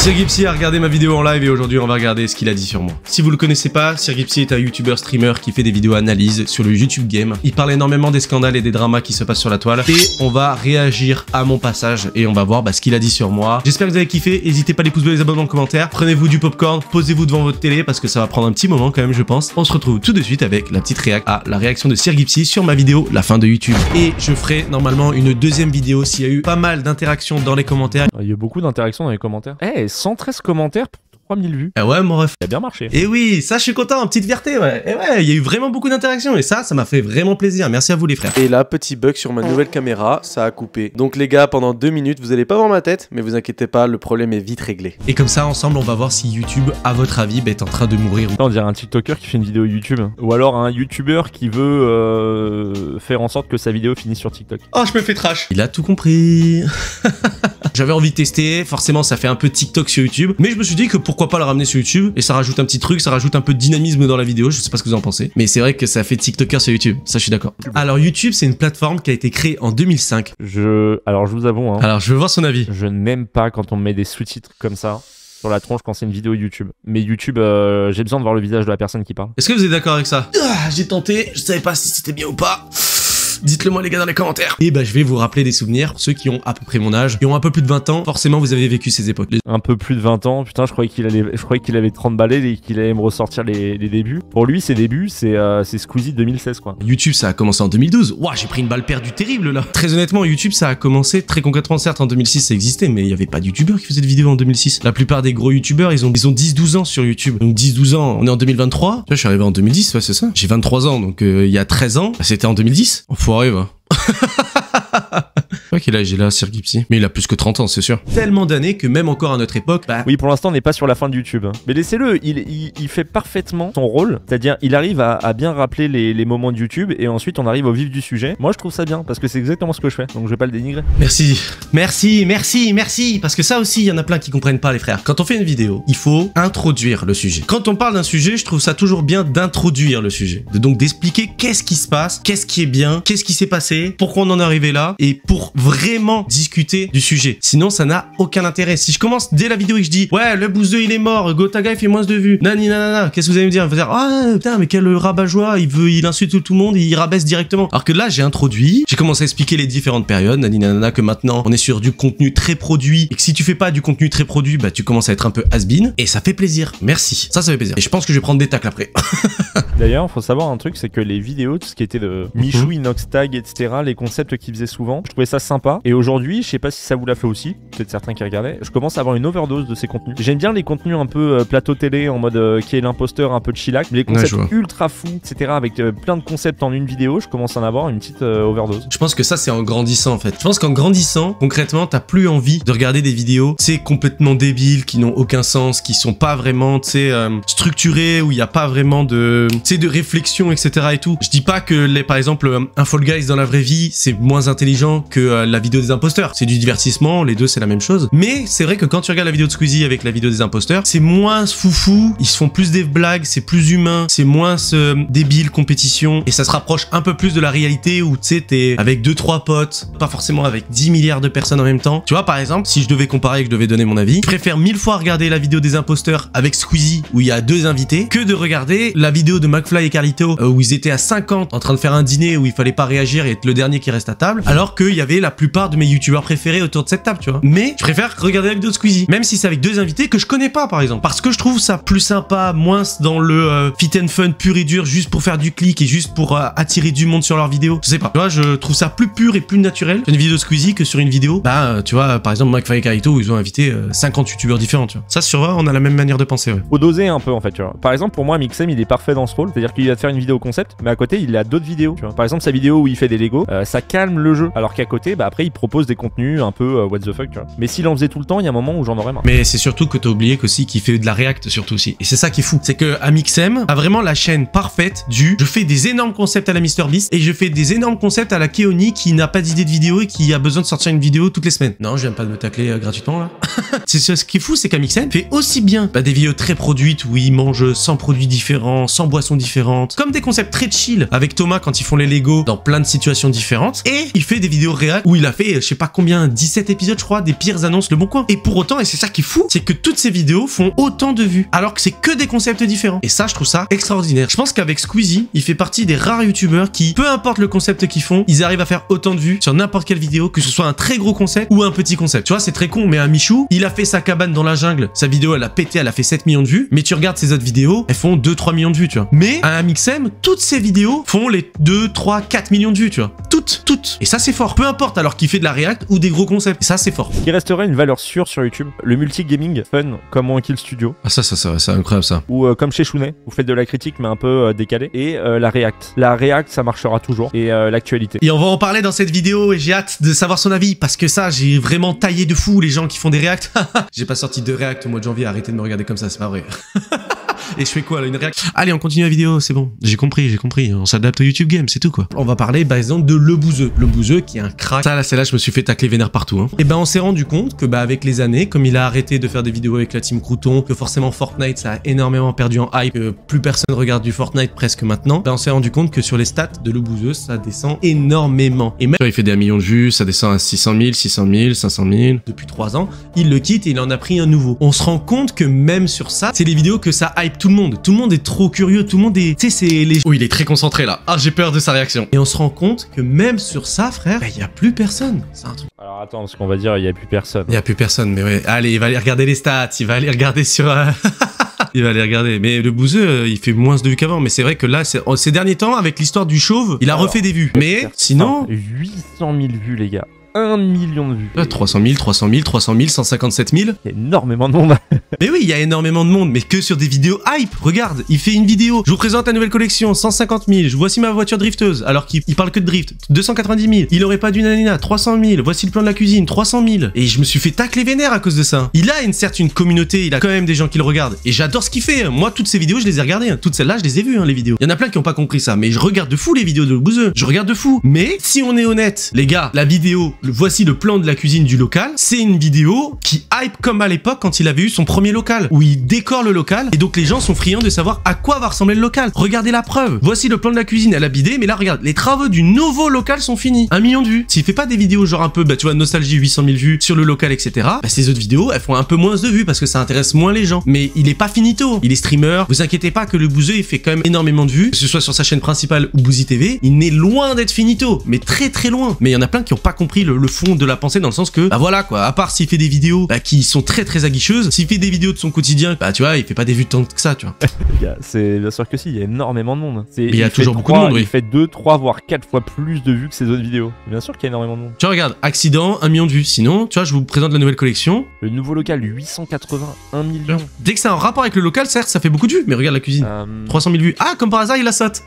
Sirgipsy a regardé ma vidéo en live et aujourd'hui on va regarder ce qu'il a dit sur moi. Si vous le connaissez pas, Sirgipsy est un youtubeur streamer qui fait des vidéos analyses sur le YouTube Game. Il parle énormément des scandales et des dramas qui se passent sur la toile et on va réagir à mon passage et on va voir ce qu'il a dit sur moi. J'espère que vous avez kiffé, n'hésitez pas à les pouces bleus, les abonnements, commentaires. Prenez-vous du popcorn, posez-vous devant votre télé parce que ça va prendre un petit moment quand même je pense. On se retrouve tout de suite avec la petite réaction de Sirgipsy sur ma vidéo La fin de YouTube. Et je ferai normalement une deuxième vidéo s'il y a eu pas mal d'interactions dans les commentaires. Il y a beaucoup d'interactions dans les commentaires. Eh, 113 commentaires pour 3000 vues. Ah ouais, mon ref. Ça a bien marché. Et oui, ça je suis content, petite fierté, ouais. Et ouais, il y a eu vraiment beaucoup d'interactions et ça m'a fait vraiment plaisir. Merci à vous les frères. Et là, petit bug sur ma nouvelle caméra, ça a coupé. Donc les gars, pendant 2 minutes, vous allez pas voir ma tête, mais vous inquiétez pas, le problème est vite réglé. Et comme ça, ensemble, on va voir si YouTube, à votre avis, est en train de mourir. Là, on dirait un TikToker qui fait une vidéo YouTube. Ou alors un YouTuber qui veut faire en sorte que sa vidéo finisse sur TikTok. Oh, je me fais trash. Il a tout compris. J'avais envie de tester, forcément ça fait un peu TikTok sur YouTube, mais je me suis dit que pourquoi pas le ramener sur YouTube, et ça rajoute un petit truc, ça rajoute un peu de dynamisme dans la vidéo, je sais pas ce que vous en pensez, mais c'est vrai que ça fait TikToker sur YouTube, ça je suis d'accord. Alors YouTube c'est une plateforme qui a été créée en 2005. Alors je vous avoue, hein, alors je veux voir son avis. Je n'aime pas quand on me met des sous-titres comme ça sur la tronche quand c'est une vidéo YouTube. Mais YouTube, j'ai besoin de voir le visage de la personne qui parle. Est-ce que vous êtes d'accord avec ça? J'ai tenté, je savais pas si c'était bien ou pas. Dites-le moi les gars dans les commentaires. Et bah je vais vous rappeler des souvenirs, ceux qui ont à peu près mon âge, qui ont un peu plus de 20 ans, forcément vous avez vécu ces époques. Un peu plus de 20 ans, putain je croyais qu'il avait 30 balais et qu'il allait me ressortir les débuts. Pour lui ses débuts c'est Squeezie 2016 quoi. YouTube ça a commencé en 2012, ouah j'ai pris une balle perdue terrible là. Très honnêtement YouTube ça a commencé très concrètement certes en 2006 ça existait mais il y avait pas de youtubeurs qui faisaient des vidéos en 2006. La plupart des gros youtubeurs ils ont 10-12 ans sur YouTube. Donc 10-12 ans, on est en 2023. Tu vois je suis arrivé en 2010, ouais c'est ça. J'ai 23 ans donc il y a 13 ans, c'était en 2010. Enfoiré va. Ouais, quel âge il a, Sirgipsy? Mais il a plus que 30 ans, c'est sûr. Tellement d'années que même encore à notre époque, bah... Oui, pour l'instant, on n'est pas sur la fin de YouTube. Mais laissez-le, il fait parfaitement son rôle. C'est-à-dire, il arrive à bien rappeler les moments de YouTube et ensuite, on arrive au vif du sujet. Moi, je trouve ça bien parce que c'est exactement ce que je fais. Donc, je vais pas le dénigrer. Merci. Merci, merci, merci. Parce que ça aussi, il y en a plein qui comprennent pas, les frères. Quand on fait une vidéo, il faut introduire le sujet. Quand on parle d'un sujet, je trouve ça toujours bien d'introduire le sujet. Donc, d'expliquer qu'est-ce qui se passe, qu'est-ce qui est bien, qu'est-ce qui s'est passé, pourquoi on en est arrivé là et pour vraiment discuter du sujet. Sinon, ça n'a aucun intérêt. Si je commence dès la vidéo et que je dis ouais, le bouseux il est mort, Gotaga il fait moins de vues, nani nanana, qu'est-ce que vous allez me dire? Vous allez dire ah putain, mais quel rabat-joie, il insulte tout le monde, il rabaisse directement. Alors que là, j'ai introduit, j'ai commencé à expliquer les différentes périodes, nani nanana, que maintenant on est sur du contenu très produit et que si tu fais pas du contenu très produit, bah tu commences à être un peu has-been et ça fait plaisir. Merci. Ça fait plaisir. Et je pense que je vais prendre des tacles après. D'ailleurs, faut savoir un truc, c'est que les vidéos, tout ce qui était de Michou, Inoxtag, etc., les concepts qu'il faisait souvent, je trouvais ça sympa. Et aujourd'hui, je sais pas si ça vous l'a fait aussi, peut-être certains qui regardaient, je commence à avoir une overdose de ces contenus. J'aime bien les contenus un peu plateau télé, en mode qui est l'imposteur, un peu de chillac, mais les concepts ultra fous, etc., avec plein de concepts en une vidéo, je commence à en avoir une petite overdose. Je pense que ça, c'est en grandissant, en fait. Je pense qu'en grandissant, concrètement, t'as plus envie de regarder des vidéos, c'est complètement débiles, qui n'ont aucun sens, qui sont pas vraiment, tu sais, structurées, où il y a pas vraiment de réflexion, etc. et tout. Je dis pas que, par exemple, un Fall Guys dans la vraie vie, c'est moins intelligent que la vidéo des imposteurs. C'est du divertissement, les deux, c'est la même chose. Mais c'est vrai que quand tu regardes la vidéo de Squeezie avec la vidéo des imposteurs, c'est moins foufou, ils se font plus des blagues, c'est plus humain, c'est moins débile compétition, et ça se rapproche un peu plus de la réalité où, tu sais, t'es avec 2-3 potes, pas forcément avec 10 milliards de personnes en même temps. Tu vois, par exemple, si je devais comparer et que je devais donner mon avis, je préfère 1000 fois regarder la vidéo des imposteurs avec Squeezie où il y a 2 invités que de regarder la vidéo de McFly et Carlito où ils étaient à 50 en train de faire un dîner où il fallait pas réagir et être le dernier qui reste à table, alors qu'il y avait la plupart de mes youtubeurs préférés autour de cette table, tu vois. Mais je préfère regarder la vidéo de Squeezie, même si c'est avec 2 invités que je connais pas, par exemple, parce que je trouve ça plus sympa, moins dans le fit and fun pur et dur, juste pour faire du clic et juste pour attirer du monde sur leur vidéo. Je sais pas, tu vois, je trouve ça plus pur et plus naturel sur une vidéo de Squeezie que sur une vidéo, tu vois, par exemple McFly et Carlito où ils ont invité 50 youtubeurs différents, tu vois. Ça, sur vrai, on a la même manière de penser, ouais. Faut doser un peu en fait, tu vois. Par exemple, pour moi, Mixem, il est parfait dans ce rôle, c'est-à-dire qu'il va te faire une vidéo concept, mais à côté, il a d'autres vidéos, tu vois. Par exemple, sa vidéo où il fait des Lego, ça calme le jeu, alors qu'à côté, après, il propose des contenus un peu what the fuck, tu vois. Mais s'il en faisait tout le temps, il y a un moment où j'en aurais marre. Mais c'est surtout que t'as oublié qu'aussi qu'il fait de la react surtout aussi. Et c'est ça qui est fou. C'est que Amixem a vraiment la chaîne parfaite du je fais des énormes concepts à la MrBeast et je fais des énormes concepts à la Keoni qui n'a pas d'idée de vidéo et qui a besoin de sortir une vidéo toutes les semaines. Non, je viens pas de me tacler gratuitement là. C'est ce qui est fou, c'est qu'Amixem fait aussi bien des vidéos très produites où il mange 100 produits différents, 100 boissons différentes, comme des concepts très chill avec Thomas quand ils font les Lego dans plein de situations différentes. Et il fait des vidéos réelles React où il a fait, je sais pas combien, 17 épisodes, je crois, des pires annonces Le Bon Coin. Et pour autant, et c'est ça qui est fou, c'est que toutes ces vidéos font autant de vues, alors que c'est que des concepts différents. Et ça, je trouve ça extraordinaire. Je pense qu'avec Squeezie, il fait partie des rares youtubeurs qui, peu importe le concept qu'ils font, ils arrivent à faire autant de vues sur n'importe quelle vidéo, que ce soit un très gros concept ou un petit concept. Tu vois, c'est très con, mais un Michou, il a fait sa cabane dans la jungle, sa vidéo, elle a pété, elle a fait 7 millions de vues, mais tu regardes ses autres vidéos, elles font 2-3 millions de vues, tu vois. Mais à un Mixem, toutes ses vidéos font les 2, 3, 4 millions de vues, tu vois. Toutes. Et ça, c'est fort. Peu importe, alors qu'il fait de la React ou des gros concepts. Et ça, c'est fort. Qui resterait une valeur sûre sur YouTube, le multigaming fun, comme Monkey Studio. Ah, ça, c'est incroyable, ça. Ou comme chez Chounet, vous faites de la critique, mais un peu décalée. Et la React. La React, ça marchera toujours. Et l'actualité. Et on va en parler dans cette vidéo, et j'ai hâte de savoir son avis, parce que ça, j'ai vraiment taillé de fou les gens qui font des React. J'ai pas sorti de React au mois de janvier, arrêtez de me regarder comme ça, c'est pas vrai. Et je fais quoi là, une réaction? Allez, on continue la vidéo, c'est bon. J'ai compris. On s'adapte au YouTube Game, c'est tout quoi. On va parler par exemple de Le Bouzeux. Le Bouzeux qui est un crack. Ça là, c'est là, je me suis fait tacler vénère partout. Hein. Et ben on s'est rendu compte que avec les années, comme il a arrêté de faire des vidéos avec la team Crouton, que forcément Fortnite ça a énormément perdu en hype, que plus personne regarde du Fortnite presque maintenant. Ben on s'est rendu compte que sur les stats de Le Bouzeux, ça descend énormément. Et même il fait des 1 million de vues, ça descend à 600 000, 500 000. Depuis 3 ans, il le quitte et il en a pris un nouveau. On se rend compte que même sur ça, c'est les vidéos que ça hype tout le monde. Tout le monde est trop curieux, tout le monde est... Tu sais, c'est les... Oh, il est très concentré là. Ah, j'ai peur de sa réaction. Et on se rend compte que même sur ça, frère, il y a plus personne. C'est un truc. Alors attends, ce qu'on va dire, il y a plus personne. Il y a plus personne, mais ouais. Allez, il va aller regarder les stats, il va aller regarder sur... Il va aller regarder. Mais Le Bouzeux, il fait moins de vues qu'avant. Mais c'est vrai que là, ces derniers temps, avec l'histoire du chauve, il a refait des vues. Mais sinon... 800 000 vues, les gars. 1 million de vues. 300 000, 157 000. Il y a énormément de monde. Mais oui, il y a énormément de monde, mais que sur des vidéos hype. Regarde, il fait une vidéo. Je vous présente la nouvelle collection, 150 000. Voici ma voiture drifteuse, alors qu'il parle que de drift. 290 000. Il aurait pas dû nanina, 300 000. Voici le plan de la cuisine, 300 000. Et je me suis fait tacler vénère à cause de ça. Il a certes une communauté, il a quand même des gens qui le regardent. Et j'adore ce qu'il fait. Moi, toutes ces vidéos, je les ai regardées. Toutes celles-là, je les ai vues, les vidéos. Il y en a plein qui ont pas compris ça, mais je regarde de fou les vidéos de Le Bouzeux. Je regarde de fou. Mais si on est honnête, les gars, la vidéo, voici le plan de la cuisine du local, c'est une vidéo qui hype comme à l'époque quand il avait eu son premier local, où il décore le local, et donc les gens sont friands de savoir à quoi va ressembler le local. Regardez la preuve. Voici le plan de la cuisine, elle a bidé, mais là regarde, les travaux du nouveau local sont finis. 1 million de vues. S'il fait pas des vidéos genre un peu, tu vois, nostalgie, 800 000 vues sur le local, etc., ces autres vidéos, elles font un peu moins de vues parce que ça intéresse moins les gens. Mais il est pas finito. Il est streamer. Vous inquiétez pas que Le Bouzeux, il fait quand même énormément de vues, que ce soit sur sa chaîne principale ou Bouzy TV, il n'est loin d'être finito, mais très très loin. Mais il y en a plein qui ont pas compris le fond de la pensée dans le sens que, voilà quoi, à part s'il fait des vidéos qui sont très très aguicheuses, s'il fait des vidéos de son quotidien, tu vois, il fait pas des vues tant que ça, tu vois. C'est bien sûr que si, il y a énormément de monde. Mais il y a toujours beaucoup de monde, oui. Il fait 2, 3, voire 4 fois plus de vues que ses autres vidéos. Bien sûr qu'il y a énormément de monde. Tu vois, regarde, accident, 1 million de vues. Sinon, tu vois, je vous présente la nouvelle collection. Le nouveau local, 881 millions. Dès que c'est en rapport avec le local, certes, ça fait beaucoup de vues, mais regarde la cuisine. 300 000 vues. Ah, comme par hasard, il la saute.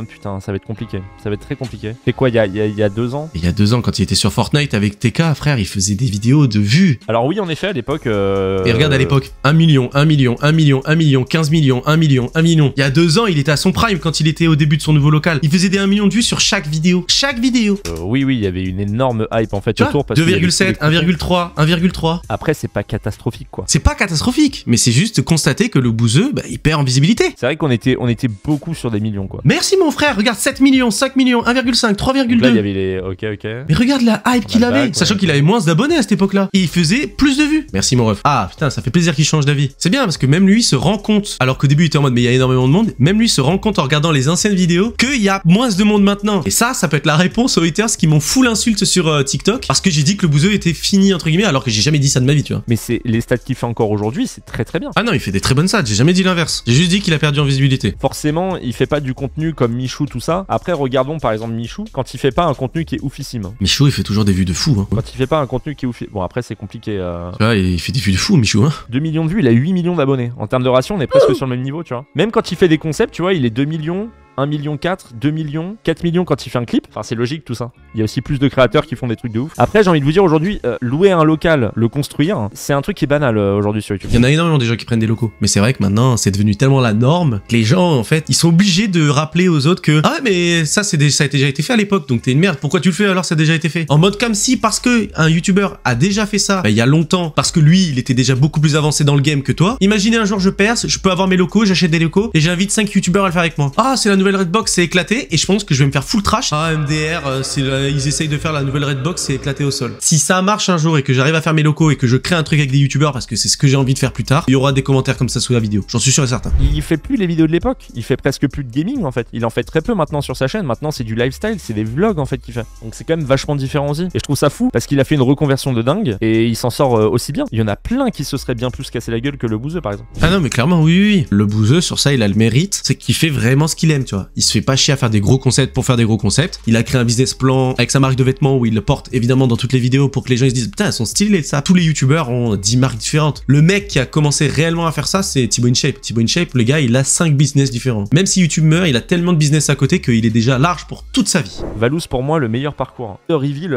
Putain, ça va être compliqué. Ça va être très compliqué. C'est quoi, il y a 2 ans? Il y a 2 ans, quand il était sur Fortnite avec TK, frère, il faisait des vidéos de vues. Alors oui, en effet, à l'époque... Et regarde à l'époque, 1 million, 1 million, 1 million, 1 million, 15 millions, 1 million, 1 million. Il y a 2 ans, il était à son prime quand il était au début de son nouveau local. Il faisait des 1 million de vues sur chaque vidéo. Chaque vidéo. Oui, il y avait une énorme hype en fait autour. 2,7, 1,3, 1,3. Après, c'est pas catastrophique, quoi. C'est pas catastrophique, mais c'est juste constater que Le Bouzeux, il perd en visibilité. C'est vrai qu'on était beaucoup sur des millions, quoi. Merci mon frère, regarde 7 millions, 5 millions, 1,5, 3,2. Là, il y avait les... Ok. Mais regarde la hype qu'il avait, sachant qu'il avait moins d'abonnés à cette époque-là. Et il faisait plus de vues. Merci mon ref. Ah putain, ça fait plaisir qu'il change d'avis. C'est bien parce que même lui se rend compte, alors qu'au début il était en mode mais il y a énormément de monde, même lui se rend compte en regardant les anciennes vidéos qu'il y a moins de monde maintenant. Et ça peut être la réponse aux haters qui m'ont full insulte sur TikTok parce que j'ai dit que Le Bouzeux était fini entre guillemets alors que j'ai jamais dit ça de ma vie, tu vois. Mais c'est les stats qu'il fait encore aujourd'hui, c'est très très bien. Ah non, il fait des très bonnes stats, j'ai jamais dit l'inverse. J'ai juste dit qu'il a perdu en visibilité. Forcément, il fait pas du contenu comme Michou tout ça. Après regardons par exemple Michou quand il fait pas un contenu qui est oufissime. Michou il fait toujours des vues de fou. Quand il fait pas un contenu qui est oufissime. Bon après c'est compliqué. Tu vois, il fait des vues de fou Michou. 2 millions de vues, il a 8 millions d'abonnés. En termes de ratio, on est presque sur le même niveau, tu vois. Même quand il fait des concepts, tu vois, il est 2 millions. 1 million 4, 2 millions, 4 millions quand il fait un clip. Enfin, c'est logique tout ça. Il y a aussi plus de créateurs qui font des trucs de ouf. Après, j'ai envie de vous dire aujourd'hui, louer un local, le construire, c'est un truc qui est banal aujourd'hui sur YouTube. Il y en a énormément des gens qui prennent des locaux. Mais c'est vrai que maintenant, c'est devenu tellement la norme que les gens, en fait, ils sont obligés de rappeler aux autres que ah ouais, mais ça, ça a déjà été fait à l'époque. Donc t'es une merde. Pourquoi tu le fais alors ça a déjà été fait? En mode comme si parce que un YouTuber a déjà fait ça il y a longtemps, parce que lui, il était déjà beaucoup plus avancé dans le game que toi. Imaginez un jour je perce, je peux avoir mes locaux, j'achète des locaux et j'invite 5 YouTubers à le faire avec moi. Ah, c'est la nouvelle nouvelle Redbox, c'est éclaté et je pense que je vais me faire full trash. Ah, MDR, ils essayent de faire la nouvelle Redbox, c'est éclaté au sol. Si ça marche un jour et que j'arrive à faire mes locaux et que je crée un truc avec des youtubeurs parce que c'est ce que j'ai envie de faire plus tard, il y aura des commentaires comme ça sous la vidéo. J'en suis sûr et certain. Il fait plus les vidéos de l'époque, il fait presque plus de gaming en fait. Il en fait très peu maintenant sur sa chaîne. Maintenant c'est du lifestyle, c'est des vlogs en fait qu'il fait. Donc c'est quand même vachement différent aussi. Et je trouve ça fou parce qu'il a fait une reconversion de dingue et il s'en sort aussi bien. Il y en a plein qui se seraient bien plus cassé la gueule que le bouseux par exemple. Ah non mais clairement oui. Le bouseux sur ça il a le mérite, c'est qu'il fait vraiment ce qu'il aime, tu vois. Il se fait pas chier à faire des gros concepts pour faire des gros concepts. Il a créé un business plan avec sa marque de vêtements où il le porte évidemment dans toutes les vidéos pour que les gens ils se disent putain elles sont stylées ça. Tous les youtubeurs ont 10 marques différentes. Le mec qui a commencé réellement à faire ça c'est Thibaut InShape. Thibaut InShape, le gars il a 5 business différents. Même si YouTube meurt, il a tellement de business à côté qu'il est déjà large pour toute sa vie. Valouz pour moi le meilleur parcours. Le reveal,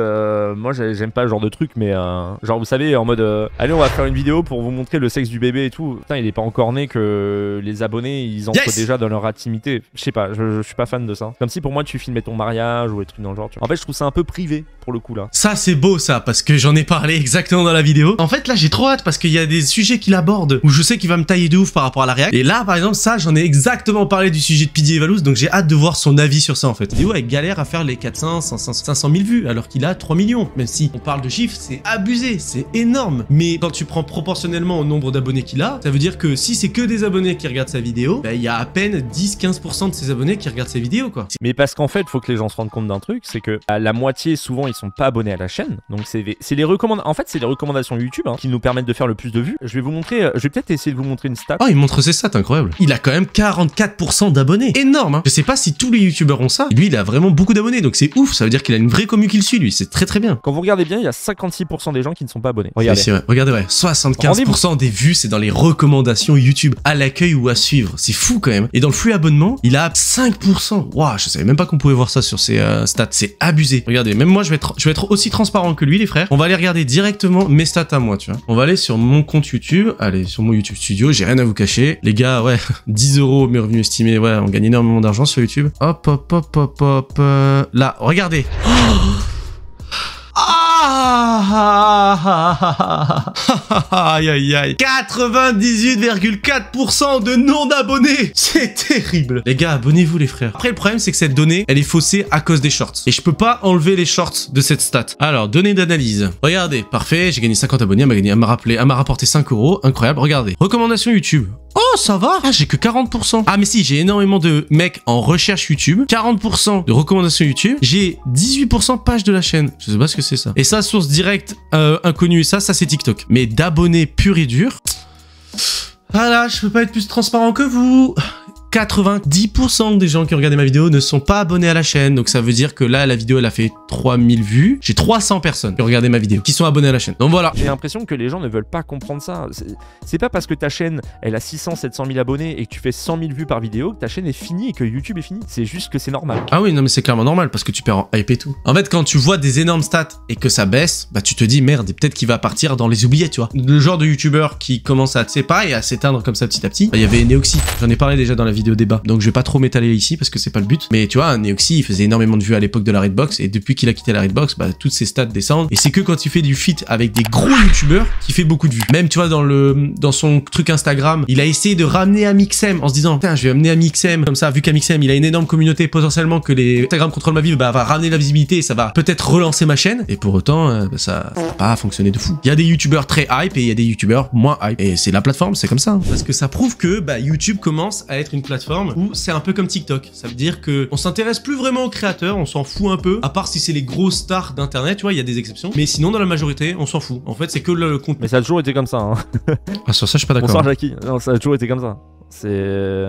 moi j'aime pas ce genre de truc mais genre vous savez en mode allez on va faire une vidéo pour vous montrer le sexe du bébé et tout. Putain il est pas encore né que les abonnés ils entrent déjà dans leur intimité. Je sais pas, je suis pas fan de ça. Comme si pour moi tu filmais ton mariage ou des trucs dans le genre. Tu vois. En fait je trouve ça un peu privé pour le coup là. Ça c'est beau ça parce que j'en ai parlé exactement dans la vidéo. En fait là j'ai trop hâte parce qu'il y a des sujets qu'il aborde où je sais qu'il va me tailler de ouf par rapport à la réac. Et là par exemple ça j'en ai exactement parlé du sujet de Pidi et Valouz donc j'ai hâte de voir son avis sur ça en fait. Vidéo avec galère à faire les 400, 500 000 vues alors qu'il a 3 millions. Même si on parle de chiffres c'est abusé, c'est énorme. Mais quand tu prends proportionnellement au nombre d'abonnés qu'il a, ça veut dire que si c'est que des abonnés qui regardent sa vidéo, bah, il y a à peine 10-15% de ses abonnés qui regardent ses vidéos quoi. Mais parce qu'en fait faut que les gens se rendent compte d'un truc, c'est que à la moitié souvent ils sont pas abonnés à la chaîne. Donc c'est les recommandations. En fait c'est les recommandations YouTube qui nous permettent de faire le plus de vues. Je vais vous montrer, je vais peut-être essayer de vous montrer une stat. Oh il montre ses stats incroyable. Il a quand même 44% d'abonnés. Énorme hein. Je sais pas si tous les youtubeurs ont ça. Lui il a vraiment beaucoup d'abonnés donc c'est ouf. Ça veut dire qu'il a une vraie commu qui le suit lui. C'est très très bien. Quand vous regardez bien il y a 56% des gens qui ne sont pas abonnés. Regardez. Ouais. Regardez ouais. 75% des vues c'est dans les recommandations YouTube à l'accueil ou à suivre. C'est fou quand même. Et dans le flux abonnement il a 5%. Waouh je savais même pas qu'on pouvait voir ça sur ses stats. C'est abusé. Regardez même moi je vais être aussi transparent que lui les frères. On va aller regarder directement mes stats à moi tu vois. On va aller sur mon compte YouTube. Allez sur mon YouTube Studio. J'ai rien à vous cacher. Les gars ouais 10 € mes revenus estimés. Ouais on gagne énormément d'argent sur YouTube. Hop hop hop hop hop. Là regardez. Aïe aïe aïe 98,4% de non d'abonnés. C'est terrible. Les gars, abonnez-vous les frères. Après le problème c'est que cette donnée, elle est faussée à cause des shorts. Et je peux pas enlever les shorts de cette stat. Alors, données d'analyse. Regardez, parfait, j'ai gagné 50 abonnés, elle m'a rapporté 5 €. Incroyable, regardez. Recommandations YouTube. Oh, ça va. Ah, j'ai que 40%. Ah, mais si, j'ai énormément de mecs en recherche YouTube. 40% de recommandations YouTube. J'ai 18% page de la chaîne. Je sais pas ce que c'est ça. Et ça, source directe inconnue. Ça c'est TikTok. Mais d'abonnés pur et dur. Ah là, je peux pas être plus transparent que vous. 90% des gens qui ont regardé ma vidéo ne sont pas abonnés à la chaîne. Donc ça veut dire que là, la vidéo, elle a fait 3000 vues. J'ai 300 personnes qui ont regardé ma vidéo, qui sont abonnés à la chaîne. Donc voilà. J'ai l'impression que les gens ne veulent pas comprendre ça. C'est pas parce que ta chaîne, elle a 600, 700 000 abonnés et que tu fais 100 000 vues par vidéo que ta chaîne est finie et que YouTube est fini. C'est juste que c'est normal. Ah oui, non mais c'est clairement normal parce que tu perds en hype et tout. En fait, quand tu vois des énormes stats et que ça baisse, bah tu te dis merde, et peut-être qu'il va partir dans les oubliettes, tu vois. Le genre de youtubeur qui commence à, tu sais pas, et à s'éteindre comme ça petit à petit. Bah, il y avait Neoxy. J'en ai parlé déjà dans la vidéo débat. Donc je vais pas trop m'étaler ici parce que c'est pas le but. Mais tu vois, Neoxy, il faisait énormément de vues à l'époque de la Redbox et depuis qu'il a quitté la Redbox, bah toutes ses stats descendent. Et c'est que quand il fait du feat avec des gros youtubeurs qui fait beaucoup de vues. Même tu vois dans son truc Instagram, il a essayé de ramener Amixem en se disant putain, je vais amener Amixem comme ça, vu qu'Amixem il a une énorme communauté, potentiellement que les Instagram contrôle ma vie, bah va ramener la visibilité et ça va peut-être relancer ma chaîne. Et pour autant, bah, ça n'a pas fonctionné de fou. Il y a des youtubeurs très hype et il y a des youtubeurs moins hype. Et c'est la plateforme, c'est comme ça. Hein. Parce que ça prouve que bah, YouTube commence à être une plateforme où c'est un peu comme TikTok. Ça veut dire que on s'intéresse plus vraiment aux créateurs, on s'en fout un peu, à part si c'est les grosses stars d'internet, tu vois, il y a des exceptions. Mais sinon, dans la majorité, on s'en fout. En fait, c'est que le contenu. Mais ça a toujours été comme ça. Hein. Ah, sur ça, je suis pas d'accord. Bonsoir, Jackie. Non, ça a toujours été comme ça. C'est...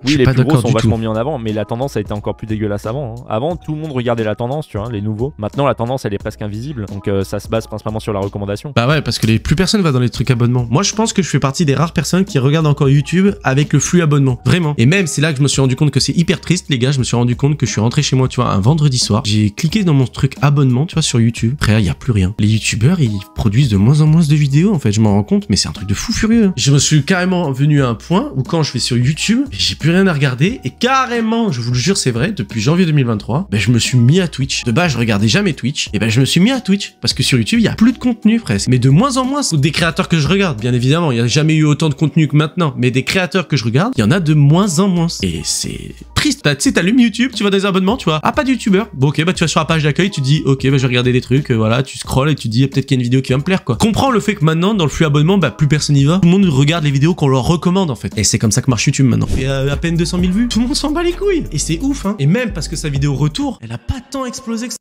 Oui, les plus gros sont vachement mis en avant, mais la tendance a été encore plus dégueulasse avant. Hein. Avant, tout le monde regardait la tendance, tu vois, les nouveaux. Maintenant, la tendance, elle est presque invisible. Donc, ça se base principalement sur la recommandation. Bah ouais, parce que plus personne va dans les trucs abonnements. Moi, je pense que je fais partie des rares personnes qui regardent encore YouTube avec le flux abonnement. Vraiment. Et même, c'est là que je me suis rendu compte que c'est hyper triste, les gars. Je me suis rendu compte que je suis rentré chez moi, tu vois, un vendredi soir. J'ai cliqué dans mon truc abonnement, tu vois, sur YouTube. Après, il y a plus rien. Les youtubeurs, ils produisent de moins en moins de vidéos, en fait. Je m'en rends compte, mais c'est un truc de fou furieux. Je me suis carrément venu à un point où quand je vais sur YouTube, j'ai plus rien à regarder et carrément, je vous le jure, c'est vrai, depuis janvier 2023, ben, je me suis mis à Twitch. De base, je regardais jamais Twitch, et ben je me suis mis à Twitch, parce que sur YouTube, il y a plus de contenu presque, mais de moins en moins, des créateurs que je regarde, bien évidemment, il n'y a jamais eu autant de contenu que maintenant, mais des créateurs que je regarde, il y en a de moins en moins, et c'est triste. Tu sais, t'allumes YouTube, tu vas dans les abonnements, tu vois. Ah, pas de youtubeur. Bon, ok, bah tu vas sur la page d'accueil, tu dis, ok, bah je vais regarder des trucs, voilà, tu scrolles et tu dis, peut-être qu'il y a une vidéo qui va me plaire, quoi. Comprends le fait que maintenant, dans le flux abonnement, bah plus personne y va. Tout le monde regarde les vidéos qu'on leur recommande, en fait. Et c'est comme ça que marche YouTube maintenant. Et à peine 200 000 vues, tout le monde s'en bat les couilles. Et c'est ouf, hein. Et même parce que sa vidéo retour, elle a pas tant explosé que ça.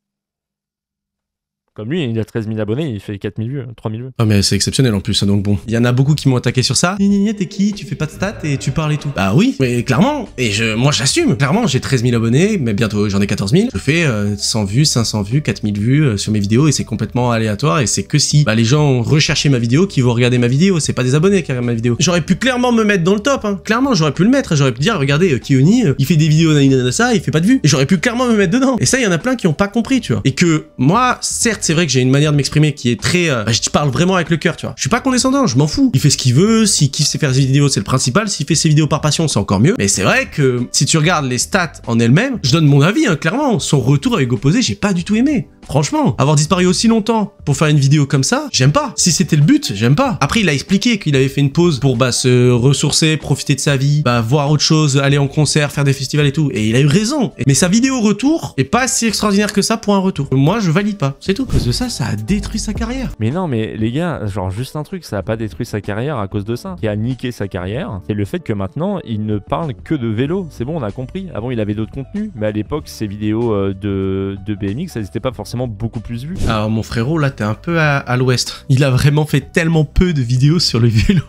Comme lui, il a 13 000 abonnés, il fait 4 000 vues, 3 000 vues. Ah mais c'est exceptionnel en plus, donc bon. Il y en a beaucoup qui m'ont attaqué sur ça. T'es qui? Tu fais pas de stats et tu parles et tout. Bah oui, mais clairement. Et moi j'assume. Clairement, j'ai 13 000 abonnés, mais bientôt j'en ai 14 000. Je fais 100 vues, 500 vues, 4 000 vues sur mes vidéos et c'est complètement aléatoire. Et c'est que si les gens ont recherché ma vidéo, qui vont regarder ma vidéo. C'est pas des abonnés qui regardent ma vidéo. J'aurais pu clairement me mettre dans le top, hein. Clairement, j'aurais pu le mettre. J'aurais pu dire, regardez, Kioni, il fait des vidéos de ça, il fait pas de vues. Et j'aurais pu clairement me mettre dedans. Et ça, il y en a plein qui ont pas compris, tu vois. Et que moi, certes, c'est vrai que j'ai une manière de m'exprimer qui est très je parle vraiment avec le cœur, tu vois. Je suis pas condescendant, je m'en fous. Il fait ce qu'il veut, s'il kiffe faire des vidéos, c'est le principal. S'il fait ses vidéos par passion, c'est encore mieux. Mais c'est vrai que si tu regardes les stats en elles-mêmes, je donne mon avis, hein, clairement. Son retour avec Opposé, j'ai pas du tout aimé. Franchement, avoir disparu aussi longtemps pour faire une vidéo comme ça, j'aime pas. Si c'était le but, j'aime pas. Après, il a expliqué qu'il avait fait une pause pour se ressourcer, profiter de sa vie, voir autre chose, aller en concert, faire des festivals et tout. Et il a eu raison. Mais sa vidéo retour est pas si extraordinaire que ça pour un retour. Moi, je valide pas. C'est tout. À cause de ça, ça a détruit sa carrière. Mais non, mais les gars, genre juste un truc, ça a pas détruit sa carrière à cause de ça. Ce qui a niqué sa carrière, c'est le fait que maintenant, il ne parle que de vélo. C'est bon, on a compris. Avant, il avait d'autres contenus. Mais à l'époque, ses vidéos de BMX, elles étaient pas forcément beaucoup plus vues. Alors mon frérot, là, t'es un peu à l'ouest. Il a vraiment fait tellement peu de vidéos sur le vélo.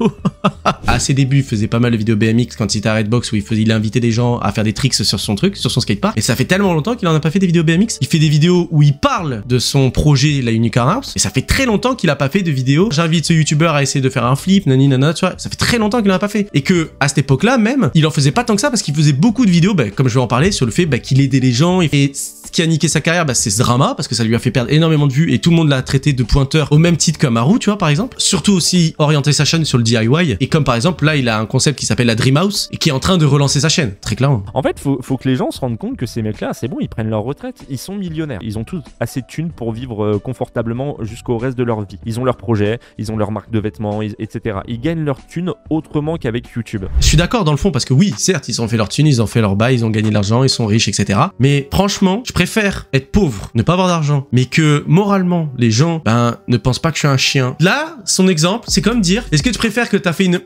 À ses débuts, il faisait pas mal de vidéos BMX quand il était à Redbox où il invitait des gens à faire des tricks sur son truc, sur son skatepark. Et ça fait tellement longtemps qu'il en a pas fait des vidéos BMX. Il fait des vidéos où il parle de son projet, la Unicorn House. Et ça fait très longtemps qu'il a pas fait de vidéos. J'invite ce youtubeur à essayer de faire un flip, nani nana, tu vois. Ça fait très longtemps qu'il en a pas fait. Et que, à cette époque-là, même, il en faisait pas tant que ça parce qu'il faisait beaucoup de vidéos, comme je vais en parler, sur le fait qu'il aidait les gens. Et ce qui a niqué sa carrière, c'est ce drama parce que ça lui a fait perdre énormément de vues et tout le monde l'a traité de pointeur au même titre qu'un Haru, tu vois, par exemple. Surtout aussi orienter sa chaîne sur le DIY. Et comme par exemple, là, il a un concept qui s'appelle la Dream House et qui est en train de relancer sa chaîne, très clairement. En fait, faut que les gens se rendent compte que ces mecs-là, c'est bon, ils prennent leur retraite, ils sont millionnaires. Ils ont tous assez de thunes pour vivre confortablement jusqu'au reste de leur vie. Ils ont leur projet, ils ont leur marque de vêtements, etc. Ils gagnent leur thunes autrement qu'avec YouTube. Je suis d'accord dans le fond parce que oui, certes, ils ont fait leur thunes, ils ont fait leur bail, ils ont gagné de l'argent, ils sont riches, etc. Mais franchement, je préfère être pauvre, ne pas avoir d'argent, mais que moralement, les gens, ne pensent pas que je suis un chien. Là, son exemple, c'est comme dire, est-ce que tu préfères que t'as fait une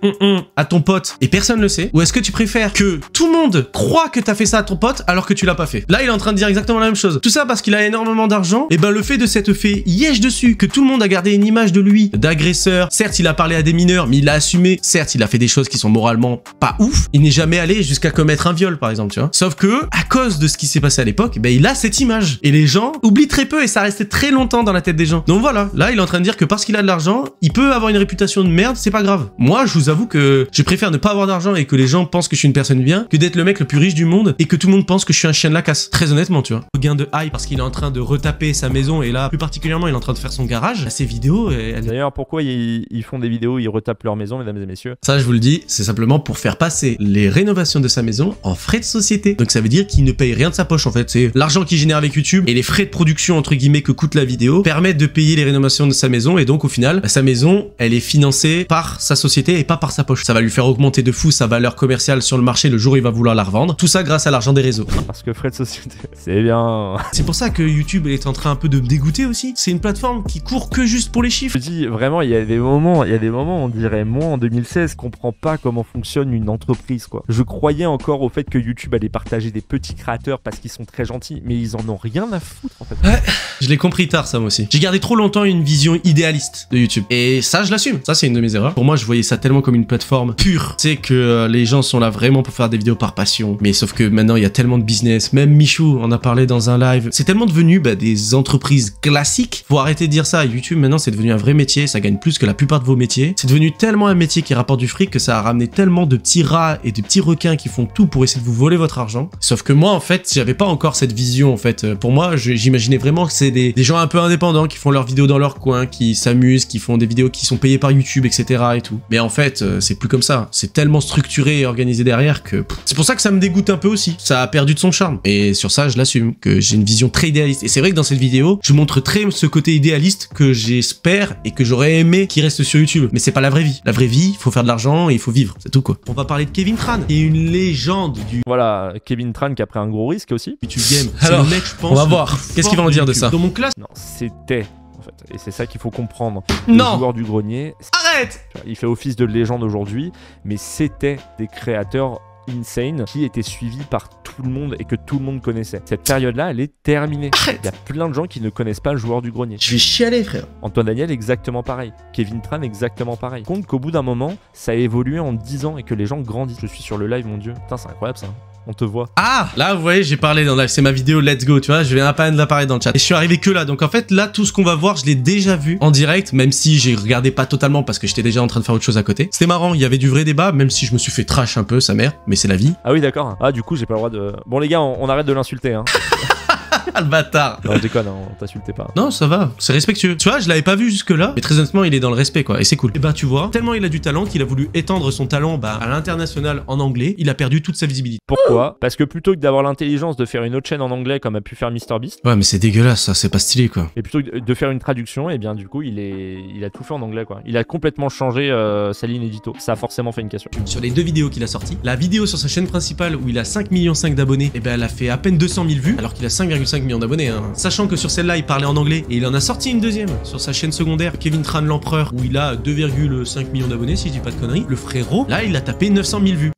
à ton pote et personne le sait, ou est-ce que tu préfères que tout le monde croit que t'as fait ça à ton pote alors que tu l'as pas fait? Là, il est en train de dire exactement la même chose. Tout ça parce qu'il a énormément d'argent, et le fait de s'être fait yèche dessus, que tout le monde a gardé une image de lui, d'agresseur. Certes, il a parlé à des mineurs, mais il a assumé. Certes, il a fait des choses qui sont moralement pas ouf. Il n'est jamais allé jusqu'à commettre un viol, par exemple, tu vois. Sauf que, à cause de ce qui s'est passé à l'époque, il a cette image. Et les gens oublient très peu et ça restait très longtemps dans la tête des gens. Donc voilà, là, il est en train de dire que parce qu'il a de l'argent, il peut avoir une réputation de merde, c'est pas grave. Moi, je vous avoue que je préfère ne pas avoir d'argent et que les gens pensent que je suis une personne bien, que d'être le mec le plus riche du monde et que tout le monde pense que je suis un chien de la casse. Très honnêtement, tu vois. Gain de hype parce qu'il est en train de retaper sa maison et là, plus particulièrement, il est en train de faire son garage. Ces vidéos, D'ailleurs, pourquoi ils font des vidéos, ils retapent leur maison, mesdames et messieurs? Ça, je vous le dis, c'est simplement pour faire passer les rénovations de sa maison en frais de société. Donc ça veut dire qu'il ne paye rien de sa poche en fait. C'est l'argent qu'il génère avec YouTube et les frais de production entre guillemets que coûte la vidéo permettent de payer les rénovations de sa maison et donc au final, sa maison, elle est financée par sa société et pas par sa poche. Ça va lui faire augmenter de fou sa valeur commerciale sur le marché le jour où il va vouloir la revendre. Tout ça grâce à l'argent des réseaux. Parce que frais de société, c'est bien. C'est pour ça que YouTube est en train un peu de me dégoûter aussi. C'est une plateforme qui court que juste pour les chiffres. Je dis vraiment, il y a des moments, on dirait moi en 2016, comprends pas comment fonctionne une entreprise quoi. Je croyais encore au fait que YouTube allait partager des petits créateurs parce qu'ils sont très gentils, mais ils en ont rien à foutre en fait. Ouais, je l'ai compris tard ça moi aussi. J'ai gardé trop longtemps une vision idéaliste de YouTube et ça je l'assume. Ça c'est une de mes erreurs. Pour moi je voyais ça tellement comme une plateforme pure. Tu sais que les gens sont là vraiment pour faire des vidéos par passion. Mais sauf que maintenant il y a tellement de business. Même Michou en a parlé dans un live. C'est tellement devenu des entreprises classiques. Faut arrêter de dire ça. YouTube maintenant c'est devenu un vrai métier. Ça gagne plus que la plupart de vos métiers. C'est devenu tellement un métier qui rapporte du fric que ça a ramené tellement de petits rats et de petits requins qui font tout pour essayer de vous voler votre argent. Sauf que moi en fait j'avais pas encore cette vision vision en fait. Pour moi, j'imaginais vraiment que c'est des gens un peu indépendants qui font leurs vidéos dans leur coin, qui s'amusent, qui font des vidéos qui sont payées par YouTube, etc. et tout. Mais en fait, c'est plus comme ça. C'est tellement structuré et organisé derrière que c'est pour ça que ça me dégoûte un peu aussi. Ça a perdu de son charme. Et sur ça, je l'assume, que j'ai une vision très idéaliste. Et c'est vrai que dans cette vidéo, je montre très ce côté idéaliste que j'espère et que j'aurais aimé qui reste sur YouTube. Mais c'est pas la vraie vie. La vraie vie, il faut faire de l'argent et il faut vivre. C'est tout quoi. On va parler de Kevin Tran, qui est une légende du Voilà, Kevin Tran qui a pris un gros risque aussi. YouTube game. Alors, le mec, je pense, on va voir. Qu'est-ce qu'il va en dire de ça? Dans mon classe. Non, c'était en fait. Et c'est ça qu'il faut comprendre. Non. Le joueur du grenier. Arrête. Il fait office de légende aujourd'hui, mais c'était des créateurs insane qui étaient suivis par tout le monde et que tout le monde connaissait. Cette période-là, elle est terminée. Arrête. Il y a plein de gens qui ne connaissent pas le joueur du grenier. Je vais chialer, frère. Antoine Daniel, exactement pareil. Kevin Tran, exactement pareil. Compte qu'au bout d'un moment, ça a évolué en 10 ans et que les gens grandissent. Je suis sur le live, mon dieu. Putain, c'est incroyable ça. On te voit. Ah, là, vous voyez, j'ai parlé dans live, c'est ma vidéo Let's Go, tu vois, je viens à peine d'apparaître dans le chat. Et je suis arrivé que là, donc en fait, là, tout ce qu'on va voir, je l'ai déjà vu en direct, même si j'ai regardé pas totalement parce que j'étais déjà en train de faire autre chose à côté. C'était marrant, il y avait du vrai débat, même si je me suis fait trash un peu, sa mère, mais c'est la vie. Ah oui, d'accord. Ah, du coup, j'ai pas le droit de... Bon, les gars, on arrête de l'insulter, hein. Ah, le bâtard. Non, je déconne, hein, on t'insultait pas. Non, ça va, c'est respectueux. Tu vois, je l'avais pas vu jusque-là, mais très honnêtement, il est dans le respect, quoi, et c'est cool. Et bah, tu vois, tellement il a du talent qu'il a voulu étendre son talent à l'international en anglais, il a perdu toute sa visibilité. Pourquoi? Parce que plutôt que d'avoir l'intelligence de faire une autre chaîne en anglais comme a pu faire MrBeast, Ouais, mais c'est dégueulasse, ça, c'est pas stylé, quoi. et plutôt que de faire une traduction, et bien du coup, il a tout fait en anglais, quoi. Il a complètement changé sa ligne édito. Ça a forcément fait une cassure. Sur les deux vidéos qu'il a sorties, la vidéo sur sa chaîne principale où il a 5,5 millions d'abonnés, et ben elle a fait à peine 200 000 vues, alors qu'il a 5,5 millions d'abonnés, hein. Sachant que sur celle-là, il parlait en anglais, et il en a sorti une deuxième sur sa chaîne secondaire, Kevin Tran l'Empereur, où il a 2,5 millions d'abonnés, si je dis pas de conneries. Le frérot, là, il a tapé 900 000 vues.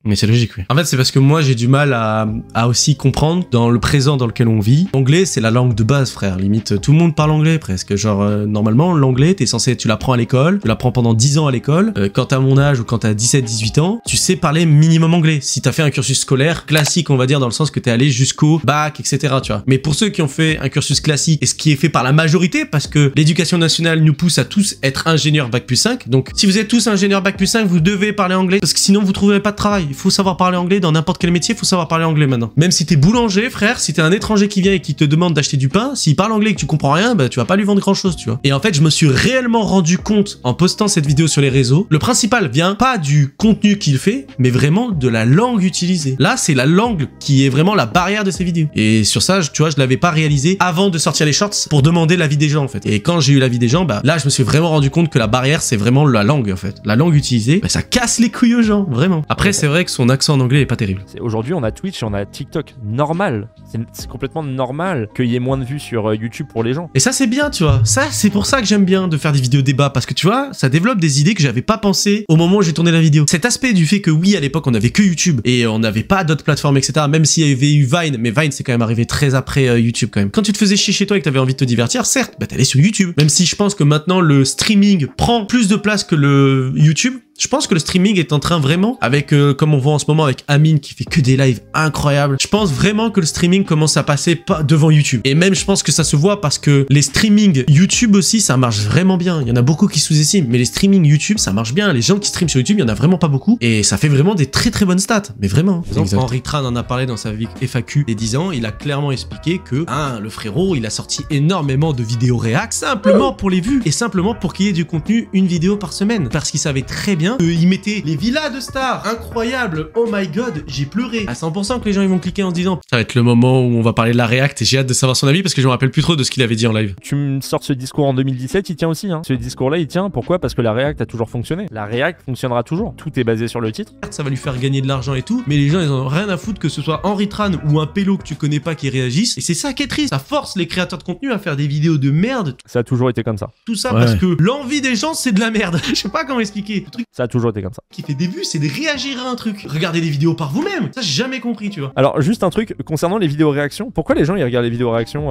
Mais c'est logique, oui. En fait, c'est parce que moi, j'ai du mal à aussi comprendre dans le présent dans lequel on vit. L'anglais, c'est la langue de base, frère. Limite, tout le monde parle anglais, presque. Genre, normalement, l'anglais, t'es censé, tu l'apprends à l'école, tu l'apprends pendant 10 ans à l'école. Quand t'as mon âge ou quand t'as 17-18 ans, tu sais parler minimum anglais. Si t'as fait un cursus scolaire classique, on va dire, dans le sens que t'es allé jusqu'au bac, etc., tu vois. Mais pour ceux qui ont fait un cursus classique, et ce qui est fait par la majorité, parce que l'éducation nationale nous pousse à tous être ingénieurs bac plus 5. Donc, si vous êtes tous ingénieurs bac plus 5, vous devez parler anglais, parce que sinon, vous trouverez pas de travail. Il faut savoir parler anglais dans n'importe quel métier, il faut savoir parler anglais maintenant. Même si t'es boulanger, frère, si t'es un étranger qui vient et qui te demande d'acheter du pain, s'il parle anglais et que tu comprends rien, bah tu vas pas lui vendre grand chose, tu vois. Et en fait, je me suis réellement rendu compte en postant cette vidéo sur les réseaux, le principal vient pas du contenu qu'il fait, mais vraiment de la langue utilisée. Là, c'est la langue qui est vraiment la barrière de ces vidéos. Et sur ça, tu vois, je l'avais pas réalisé avant de sortir les shorts pour demander l'avis des gens, en fait. Et quand j'ai eu l'avis des gens, bah là, je me suis vraiment rendu compte que la barrière, c'est vraiment la langue, en fait. La langue utilisée, bah, ça casse les couilles aux gens, vraiment. Après, c'est vrai que son accent en anglais est pas terrible. Aujourd'hui, on a Twitch et on a TikTok. Normal. C'est complètement normal qu'il y ait moins de vues sur YouTube pour les gens. Et ça, c'est bien, tu vois. Ça, c'est pour ça que j'aime bien de faire des vidéos débat. Parce que tu vois, ça développe des idées que j'avais pas pensé au moment où j'ai tourné la vidéo. Cet aspect du fait que oui, à l'époque, on avait que YouTube et on n'avait pas d'autres plateformes, etc. Même s'il y avait eu Vine, mais Vine, c'est quand même arrivé très après YouTube quand même. Quand tu te faisais chier chez toi et que t'avais envie de te divertir, certes, bah t'allais sur YouTube. Même si je pense que maintenant, le streaming prend plus de place que le YouTube. Je pense que le streaming est en train vraiment, avec comme on voit en ce moment avec Amine qui fait que des lives incroyables, je pense vraiment que le streaming commence à passer pas devant YouTube. Et même je pense que ça se voit parce que les streamings YouTube aussi, ça marche vraiment bien. Il y en a beaucoup qui sous-estiment, mais les streamings YouTube, ça marche bien. Les gens qui streament sur YouTube, il y en a vraiment pas beaucoup. Et ça fait vraiment des très très bonnes stats. Mais vraiment. Par exemple, Henry Tran en a parlé dans sa FAQ des 10 ans, il a clairement expliqué que, le frérot, il a sorti énormément de vidéos réac simplement pour les vues et simplement pour qu'il y ait du contenu une vidéo par semaine. Parce qu'il savait très bien qu'il mettait les villas de stars incroyables. Oh my god, j'ai pleuré. À 100% que les gens ils vont cliquer en se disant ça va être le moment où on va parler de la React et j'ai hâte de savoir son avis parce que je me rappelle plus trop de ce qu'il avait dit en live. Tu me sors ce discours en 2017, il tient aussi. Hein. Ce discours-là, il tient. Pourquoi? Parce que la React a toujours fonctionné. La React fonctionnera toujours. Tout est basé sur le titre. Ça va lui faire gagner de l'argent et tout, mais les gens ils en ont rien à foutre que ce soit Henry Tran ou un pélo que tu connais pas qui réagisse. Et c'est ça qui est triste. Ça force les créateurs de contenu à faire des vidéos de merde. Ça a toujours été comme ça. Tout ça parce que l'envie des gens c'est de la merde. Je sais pas comment expliquer. Le truc ça a toujours été comme ça. Qui fait des vues, c'est de réagir à un truc. Regardez des vidéos par vous-même. Ça, j'ai jamais compris, tu vois. Alors, juste un truc concernant les vidéos réactions. Pourquoi les gens ils regardent les vidéos réactions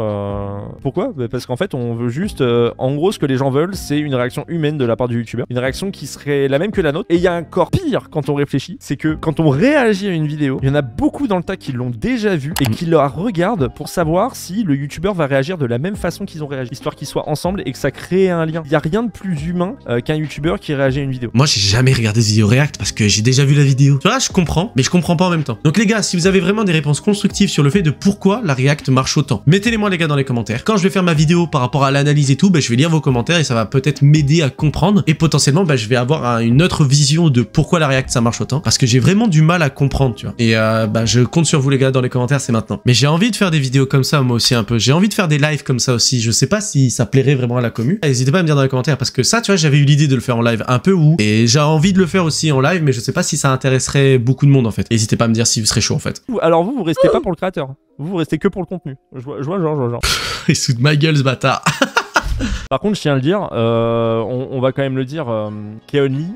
Pourquoi? Parce qu'en fait, on veut juste. En gros, ce que les gens veulent, c'est une réaction humaine de la part du youtubeur. Une réaction qui serait la même que la nôtre. Et il y a encore pire quand on réfléchit. C'est que quand on réagit à une vidéo, il y en a beaucoup dans le tas qui l'ont déjà vue et qui la regardent pour savoir si le youtubeur va réagir de la même façon qu'ils ont réagi. Histoire qu'ils soient ensemble et que ça crée un lien. Il n'y a rien de plus humain qu'un youtubeur qui réagit à une vidéo. Moi, j'ai jamais regarder de vidéo React parce que j'ai déjà vu la vidéo. Tu vois, je comprends, mais je comprends pas en même temps. Donc les gars, si vous avez vraiment des réponses constructives sur le fait de pourquoi la React marche autant, mettez-les-moi les gars dans les commentaires. Quand je vais faire ma vidéo par rapport à l'analyse et tout, bah, je vais lire vos commentaires et ça va peut-être m'aider à comprendre et potentiellement bah, je vais avoir une autre vision de pourquoi la React ça marche autant parce que j'ai vraiment du mal à comprendre, tu vois. Et bah, je compte sur vous les gars dans les commentaires, c'est maintenant. Mais j'ai envie de faire des vidéos comme ça moi aussi un peu. J'ai envie de faire des lives comme ça aussi. Je sais pas si ça plairait vraiment à la commu. N'hésitez pas à me dire dans les commentaires parce que ça, tu vois, j'avais eu l'idée de le faire en live un peu où et j'ai envie de le faire aussi en live, mais je sais pas si ça intéresserait beaucoup de monde en fait. N'hésitez pas à me dire si vous serez chaud en fait. Alors vous restez pas pour le créateur. Vous restez que pour le contenu. Je vois genre. Il se fout de ma gueule ce bâtard. Par contre, je tiens à le dire, on va quand même le dire, Keonly.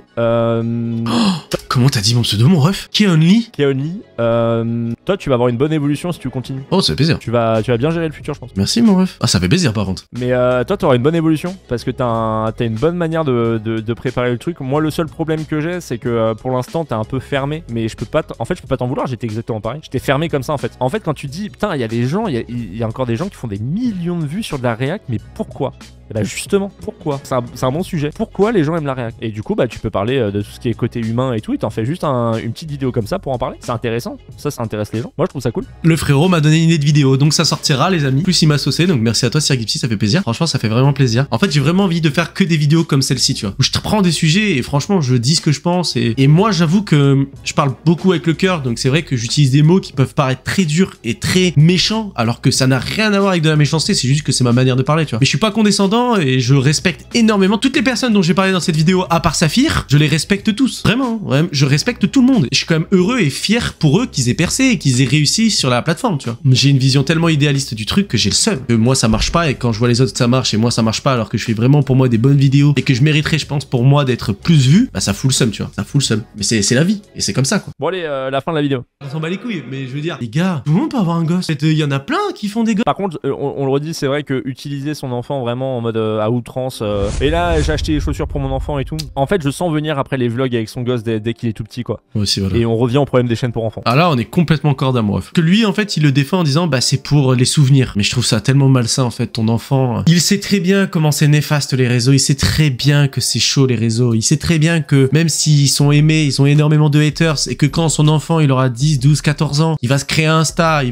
Comment t'as dit mon pseudo, mon ref? Keonly? Keonly, toi, tu vas avoir une bonne évolution si tu continues. Oh, ça fait plaisir. Tu vas bien gérer le futur, je pense. Merci, mon ref. Ah, ça fait plaisir par contre. Mais toi, t'auras une bonne évolution parce que t'as une bonne manière de préparer le truc. Moi, le seul problème que j'ai, c'est que pour l'instant, t'es un peu fermé. Mais je peux pas t'en vouloir. J'étais exactement pareil. J'étais fermé comme ça en fait. En fait, quand tu dis, putain, il y a des gens, il y a encore des gens qui font des millions de vues sur de la React, mais pourquoi? Et bah justement, pourquoi? C'est un bon sujet. Pourquoi les gens aiment la React? Et du coup, bah tu peux parler de tout ce qui est côté humain et tout, et t'en fais juste une petite vidéo comme ça pour en parler. C'est intéressant, ça intéresse les gens. Moi je trouve ça cool. Le frérot m'a donné une idée de vidéo, donc ça sortira les amis. Plus il m'a saucé, donc merci à toi Sir Gipsy, ça fait plaisir. Franchement ça fait vraiment plaisir. En fait j'ai vraiment envie de faire que des vidéos comme celle-ci, tu vois. Où je te prends des sujets et franchement je dis ce que je pense. Et moi j'avoue que je parle beaucoup avec le cœur, donc c'est vrai que j'utilise des mots qui peuvent paraître très durs et très méchants, alors que ça n'a rien à voir avec de la méchanceté, c'est juste que c'est ma manière de parler, tu vois. Mais je suis pas condescendant et je respecte énormément toutes les personnes dont j'ai parlé dans cette vidéo, à part Saphir, je les respecte tous, vraiment, je respecte tout le monde. Je suis quand même heureux et fier pour eux qu'ils aient percé et qu'ils aient réussi sur la plateforme, tu vois. J'ai une vision tellement idéaliste du truc que j'ai le seum. Que moi ça marche pas et quand je vois les autres ça marche et moi ça marche pas alors que je fais vraiment pour moi des bonnes vidéos et que je mériterais je pense pour moi d'être plus vu, bah ça fout le seum, tu vois. Ça fout le seum. Mais c'est la vie et c'est comme ça quoi. Bon allez, la fin de la vidéo. On s'en bat les couilles, mais je veux dire, les gars, tout le monde peut avoir un gosse. Il y en a plein qui font des gosses. Par contre, on le redit, c'est vrai que utiliser son enfant vraiment en mode à outrance. Et là, j'ai acheté des chaussures pour mon enfant et tout. En fait, je sens venir après les vlogs avec son gosse dès qu'il est tout petit, quoi. Moi aussi, voilà. Et on revient au problème des chaînes pour enfants. Ah là, on est complètement corps d'amour. Que lui, en fait, il le défend en disant, bah c'est pour les souvenirs. Mais je trouve ça tellement malsain, en fait, ton enfant. Il sait très bien comment c'est néfaste les réseaux. Il sait très bien que c'est chaud les réseaux. Il sait très bien que même s'ils sont aimés, ils ont énormément de haters et que quand son enfant, il aura 10, 12, 14 ans, il va se créer un Insta,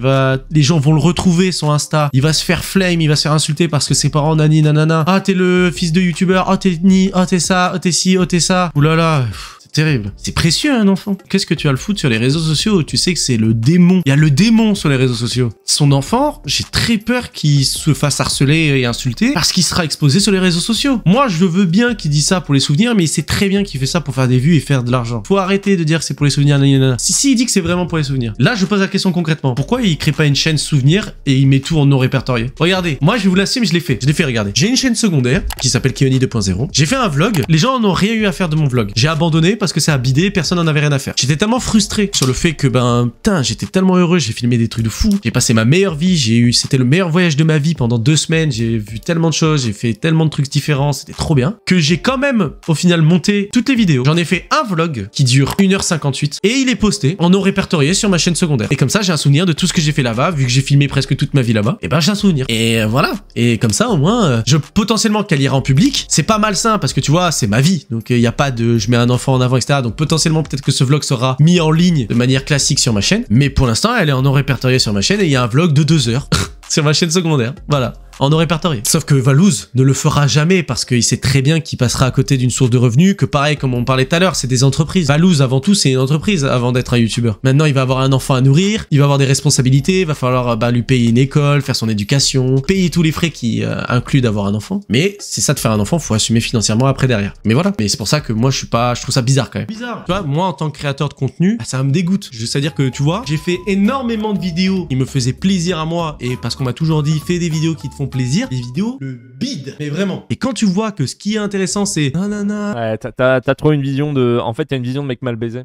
les gens vont le retrouver son Insta, il va se faire flame, il va se faire insulter parce que ses parents nani nanana. Ah t'es le fils de youtubeur, ah t'es ni, ah t'es ça, ah t'es ci, ah t'es ça. Oulala. Terrible. C'est précieux un enfant. Qu'est-ce que tu as le foutre sur les réseaux sociaux? Tu sais que c'est le démon. Il y a le démon sur les réseaux sociaux. Son enfant, j'ai très peur qu'il se fasse harceler et insulter parce qu'il sera exposé sur les réseaux sociaux. Moi, je veux bien qu'il dise ça pour les souvenirs, mais il sait très bien qu'il fait ça pour faire des vues et faire de l'argent. Faut arrêter de dire que c'est pour les souvenirs. Si, il dit que c'est vraiment pour les souvenirs. Là, je pose la question concrètement. Pourquoi il crée pas une chaîne souvenirs et il met tout en non répertorié? Regardez, moi, je vais vous l'assumer, je l'ai fait. Regarder. J'ai une chaîne secondaire qui s'appelle Keonly 2.0. J'ai fait un vlog. Les gens n'ont rien eu à faire de mon vlog. J'ai abandonné parce que ça a bidé, personne n'en avait rien à faire. J'étais tellement frustré sur le fait que putain, j'étais tellement heureux, j'ai filmé des trucs de fou, j'ai passé ma meilleure vie, c'était le meilleur voyage de ma vie pendant 2 semaines, j'ai vu tellement de choses, j'ai fait tellement de trucs différents, c'était trop bien, que j'ai quand même au final monté toutes les vidéos. J'en ai fait un vlog qui dure 1h58 et il est posté en non répertorié sur ma chaîne secondaire. Et comme ça, j'ai un souvenir de tout ce que j'ai fait là-bas, vu que j'ai filmé presque toute ma vie là-bas, et j'ai un souvenir. Et voilà. Et comme ça, au moins, je potentiellement qu'elle ira en public, c'est pas malsain parce que tu vois, c'est ma vie. Donc il y a pas de je mets un enfant en avant, etc. Donc potentiellement peut-être que ce vlog sera mis en ligne de manière classique sur ma chaîne, mais pour l'instant elle est en non répertorié sur ma chaîne et il y a un vlog de 2 heures sur ma chaîne secondaire, voilà, en non répertorié. Sauf que Valouz ne le fera jamais parce qu'il sait très bien qu'il passera à côté d'une source de revenus, que pareil comme on parlait tout à l'heure, c'est des entreprises. Valouz avant tout c'est une entreprise avant d'être un youtubeur. Maintenant il va avoir un enfant à nourrir, il va avoir des responsabilités, il va falloir lui payer une école, faire son éducation, payer tous les frais qui incluent d'avoir un enfant. Mais c'est ça de faire un enfant, faut assumer financièrement après derrière. Mais voilà, mais c'est pour ça que moi je trouve ça bizarre quand même. Bizarre. Tu vois, moi en tant que créateur de contenu, ça me dégoûte. C'est-à-dire que tu vois, j'ai fait énormément de vidéos qui me faisaient plaisir à moi et parce qu'on m'a toujours dit fais des vidéos qui te font plaisir, des vidéos le bide, mais vraiment. Et quand tu vois que ce qui est intéressant c'est nanana. Ouais, t'as trop une vision de, en fait t'as une vision de mec mal baisé.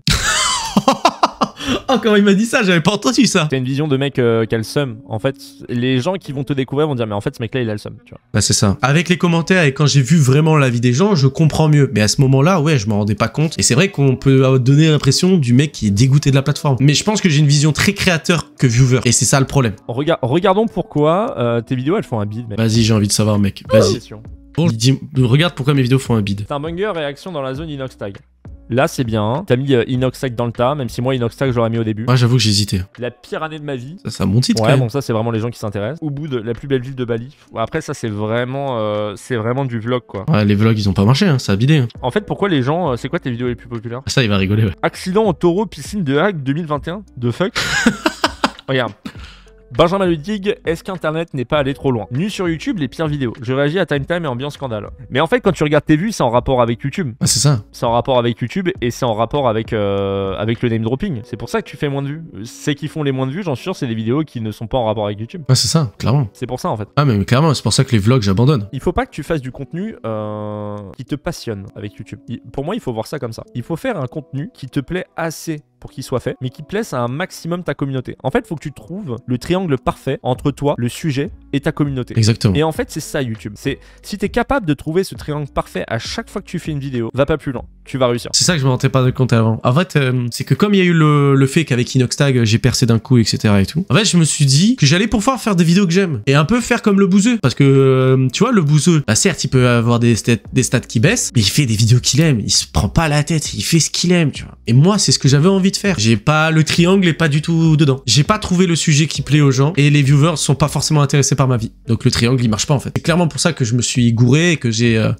Oh, comment il m'a dit ça, j'avais pas entendu ça. T'as une vision de mec qui a le seum. En fait, les gens qui vont te découvrir vont dire mais en fait ce mec là il a le seum, tu vois. Bah c'est ça. Avec les commentaires et quand j'ai vu vraiment la vie des gens, je comprends mieux. Mais à ce moment-là, ouais, je m'en rendais pas compte. Et c'est vrai qu'on peut donner l'impression du mec qui est dégoûté de la plateforme. Mais je pense que j'ai une vision très créateur que viewer. Et c'est ça le problème. Regardons pourquoi tes vidéos elles font un bide, mec. Vas-y, j'ai envie de savoir, mec. Vas-y. Bon, regarde pourquoi mes vidéos font un bide. C'est un banger réaction dans la zone inox tag. Là, c'est bien. T'as mis Inoxtag dans le tas, même si moi, Inoxtag, j'aurais mis au début. Moi, j'avoue que j'hésitais. La pire année de ma vie. Ça, c'est un bon titre, quand Ouais, même. bon, ça, c'est vraiment les gens qui s'intéressent. Au bout de la plus belle ville de Bali. Après, ça, c'est vraiment du vlog, quoi. Ouais, les vlogs, ils ont pas marché, hein, ça a bidé. Hein. En fait, pourquoi les gens. C'est quoi tes vidéos les plus populaires? Ça, il va rigoler, ouais. Accident au taureau piscine de Hague 2021. De fuck. Regarde. Benjamin Ludwig, est-ce qu'Internet n'est pas allé trop loin? Nu sur YouTube, les pires vidéos. Je réagis à Time Time et Ambiance Scandale. Mais en fait, quand tu regardes tes vues, c'est en rapport avec YouTube. Ah, c'est ça. C'est en rapport avec YouTube et c'est en rapport avec le name dropping. C'est pour ça que tu fais moins de vues. Ceux qui font les moins de vues, j'en suis sûr, c'est des vidéos qui ne sont pas en rapport avec YouTube. Ouais, c'est ça, clairement. C'est pour ça en fait. Ah, mais clairement, c'est pour ça que les vlogs, j'abandonne. Il faut pas que tu fasses du contenu qui te passionne avec YouTube. Pour moi, il faut voir ça comme ça. Il faut faire un contenu qui te plaît assez pour qu'il soit fait, mais qui plaise à un maximum ta communauté. En fait, il faut que tu trouves le triangle parfait entre toi, le sujet et ta communauté. Exactement. Et en fait, c'est ça YouTube. C'est si t'es capable de trouver ce triangle parfait à chaque fois que tu fais une vidéo, va pas plus loin. Tu vas réussir. C'est ça que je me rendais pas compte avant. En fait, c'est que comme il y a eu le fait qu'avec Inoxtag, j'ai percé d'un coup, etc. et tout. En fait, je me suis dit que j'allais pouvoir faire des vidéos que j'aime. Et un peu faire comme le bouseux. Parce que, tu vois, le bouseux, bah certes, il peut avoir des stats qui baissent, mais il fait des vidéos qu'il aime. Il se prend pas la tête. Il fait ce qu'il aime, tu vois. Et moi, c'est ce que j'avais envie de faire. J'ai pas le triangle est pas du tout dedans. J'ai pas trouvé le sujet qui plaît aux gens. Et les viewers sont pas forcément intéressés par ma vie. Donc le triangle, il marche pas, en fait. C'est clairement pour ça que je me suis gouré et que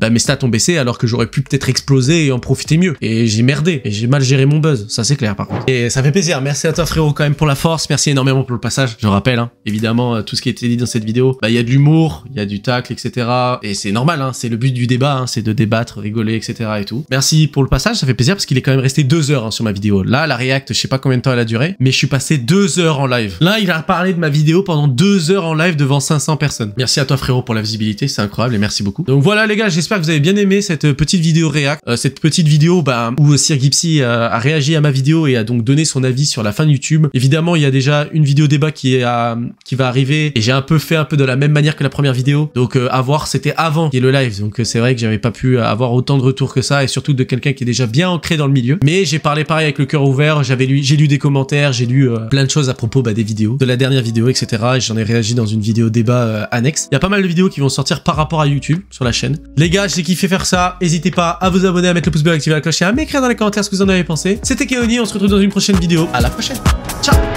mes stats ont baissé alors que j'aurais pu peut-être exploser et en profiter mieux. Et j'ai merdé. Et j'ai mal géré mon buzz. Ça, c'est clair, par contre. Et ça fait plaisir. Merci à toi, frérot, quand même, pour la force. Merci énormément pour le passage. Je rappelle, hein, évidemment, tout ce qui a été dit dans cette vidéo, bah, il y a de l'humour, il y a du tacle, etc. Et c'est normal, hein. C'est le but du débat, hein. C'est de débattre, rigoler, etc. et tout. Merci pour le passage. Ça fait plaisir parce qu'il est quand même resté 2 heures, hein, sur ma vidéo. Là, la react, je sais pas combien de temps elle a duré, mais je suis passé 2 heures en live. Là, il a parlé de ma vidéo pendant 2 heures en live devant 500 personnes. Merci à toi, frérot, pour la visibilité. C'est incroyable et merci beaucoup. Donc voilà, les gars, j'espère que vous avez bien aimé cette petite vidéo react. Cette petite vidéo, bah, où Sir Gipsy a réagi à ma vidéo et a donc donné son avis sur la fin de YouTube. Évidemment, il y a déjà une vidéo débat qui va arriver et j'ai un peu fait de la même manière que la première vidéo. Donc à voir, c'était avant qu'il y ait le live. Donc c'est vrai que j'avais pas pu avoir autant de retours que ça et surtout de quelqu'un qui est déjà bien ancré dans le milieu. Mais j'ai parlé pareil avec le cœur ouvert. J'ai lu des commentaires, j'ai lu plein de choses à propos des vidéos, de la dernière vidéo, etc. Et j'en ai réagi dans une vidéo débat annexe. Il y a pas mal de vidéos qui vont sortir par rapport à YouTube sur la chaîne. Les gars, j'ai kiffé faire ça. N'hésitez pas à vous abonner, à mettre le pouce bleu, à activer la cloche et à m'écrire dans les commentaires ce que vous en avez pensé. C'était Keoni, on se retrouve dans une prochaine vidéo. À la prochaine. Ciao.